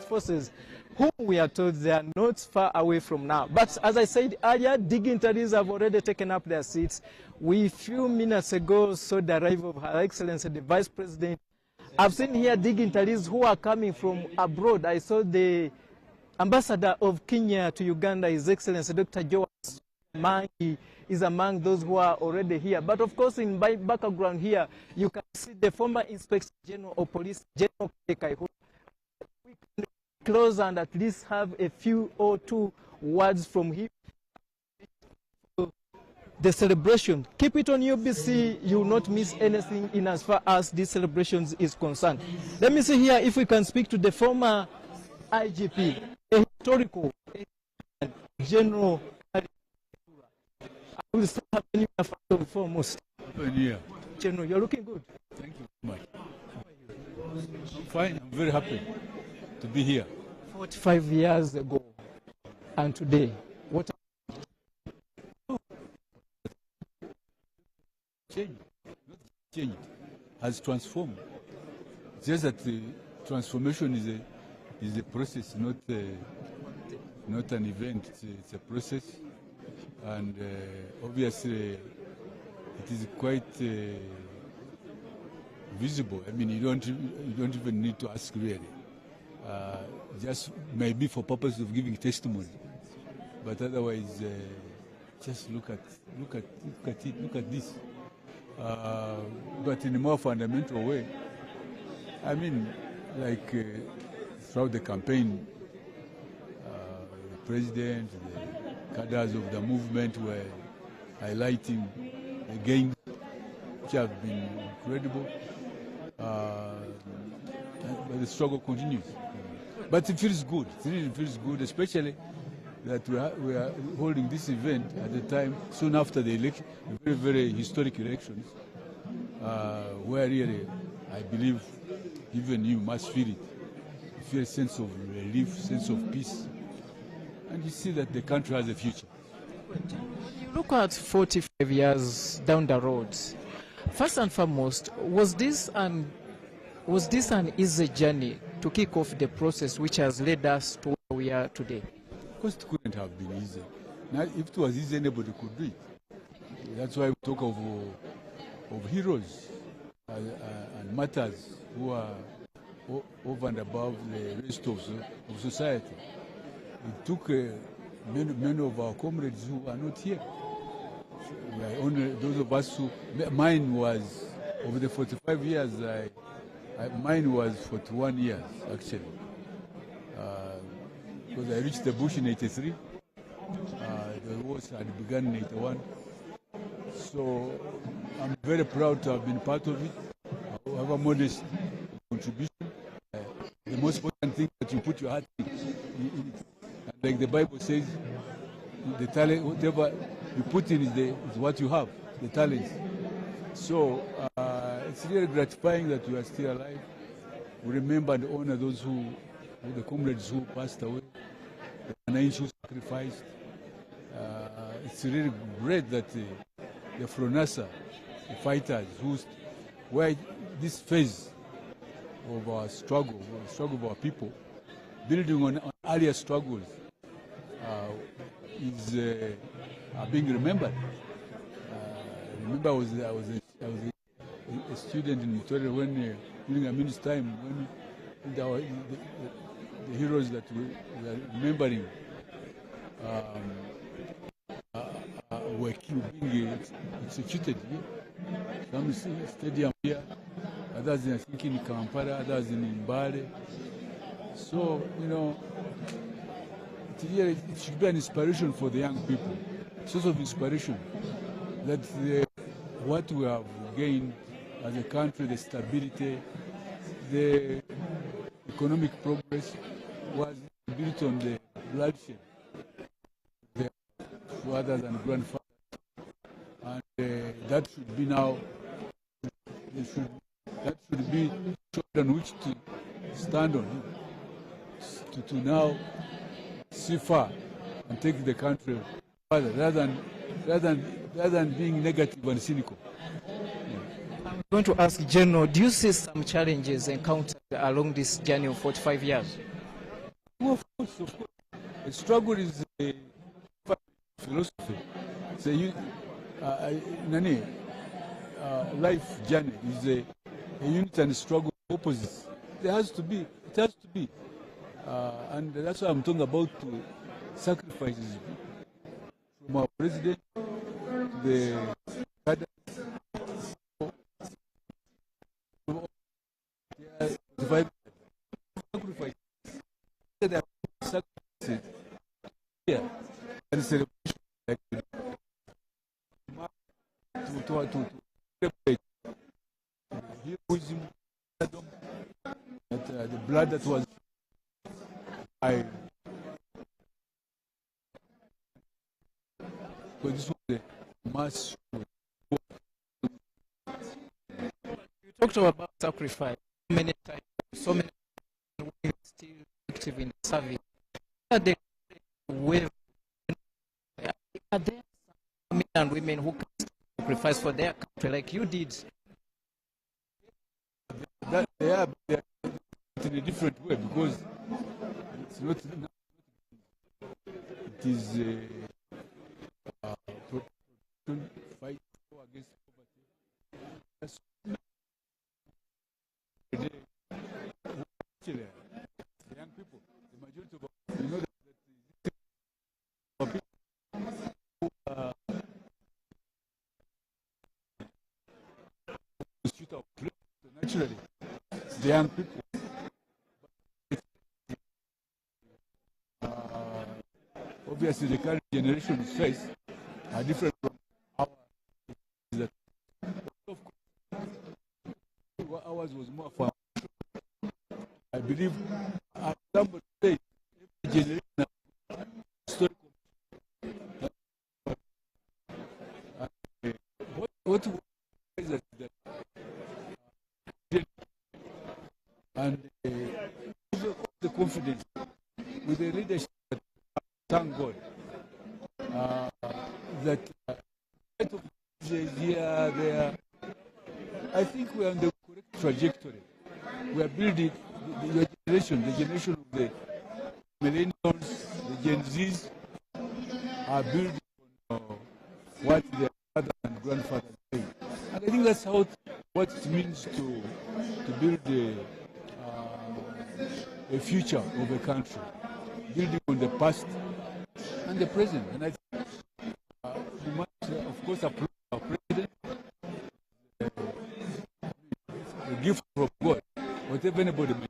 forces, whom we are told they are not far away from now. But as I said earlier, dignitaries have already taken up their seats. We, a few minutes ago, saw the arrival of Her Excellency, the Vice President. I've seen here dignitaries who are coming from abroad. I saw the Ambassador of Kenya to Uganda, His Excellency Dr. Joas Mangi, is among those who are already here. But of course, in my background here, you can see the former Inspector General of Police, General Kaihu. We can close and at least have a few or two words from him. The celebration, keep it on UBC, you will not miss anything in as far as these celebrations is concerned. Let me see here if we can speak to the former IGP, a historical General. I will start having you first and foremost. General, you're looking good. Thank you very much. I'm fine, I'm very happy to be here. 45 years ago and today, what Change has transformed. Just that the transformation is a process, not an event. It's a process, and obviously it is quite visible. I mean, you don't even need to ask really. Just maybe for purpose of giving testimony, but otherwise, just look at this. But in a more fundamental way, I mean, like throughout the campaign, the president, the cadres of the movement were highlighting the gains which have been incredible, but the struggle continues. But it feels good. It really feels good, especially that we are holding this event at the time soon after the election, very, very historic elections, where really I believe even you must feel it. You feel a sense of relief, sense of peace, and you see that the country has a future. When you look at 45 years down the road, first and foremost, was this an easy journey to kick off the process which has led us to where we are today? Of course, it couldn't have been easy. Now, if it was easy, anybody could do it. That's why we talk of heroes and martyrs who are over and above the rest of society. It took many of our comrades who are not here. We are only those of us who. Mine was over the 45 years. Mine was 41 years actually. Because I reached the bush in '83. The wars had begun in '81. So I'm very proud to have been part of it. I have a modest contribution. The most important thing is that you put your heart in it. And like the Bible says, the talent, whatever you put in is what you have, the talents. So it's really gratifying that we are still alive. We remember and honor those the comrades who passed away, the Anais who sacrificed. It's really great that the Fronasa, the fighters, where this phase of our struggle of our people, building on earlier struggles, are being remembered. Remember, I was a student in Victoria when during Amin's time when the heroes that we are remembering were being executed here. Some stadium here, others I think in Kampala, others in Mbale. So, it should be an inspiration for the young people, a source of inspiration that what we have gained as a country, the stability, the economic progress was built on the bloodshed of their fathers and grandfathers. And that should be now, that should be on which to stand on, to now see far and take the country further, rather than being negative and cynical. I'm going to ask General, do you see some challenges encountered along this journey of 45 years? Oh, of course, of course. A struggle is a philosophy. It's nani, life journey is a unit and struggle opposites. There has to be. It has to be. And that's why I'm talking about sacrifices from our president, the cadres, sacrifices. There are sacrifices here and celebration like to celebrate heroism, the blood that was I. So this was the mass. You talked about sacrifice many times, so many women still active in the service. Are there men and women who can sacrifice for their country like you did? They are in a different way because it's not. It is fight against poverty. That's the young people, the majority of that people who shoot out naturally, the young people. Obviously, the current generation's face are different from our. Of course, ours was more fun. I believe somebody said every generation historical. What is that? And the confidence with the leadership. Thank God that here, there. I think we are on the correct trajectory. We are building the generation of the millennials, the Gen Zs are building on what their father and grandfather did. And I think that's what it means to build a future of a country, building on the past and the present. And I think we must, of course, applaud our president, a gift from God, whatever anybody may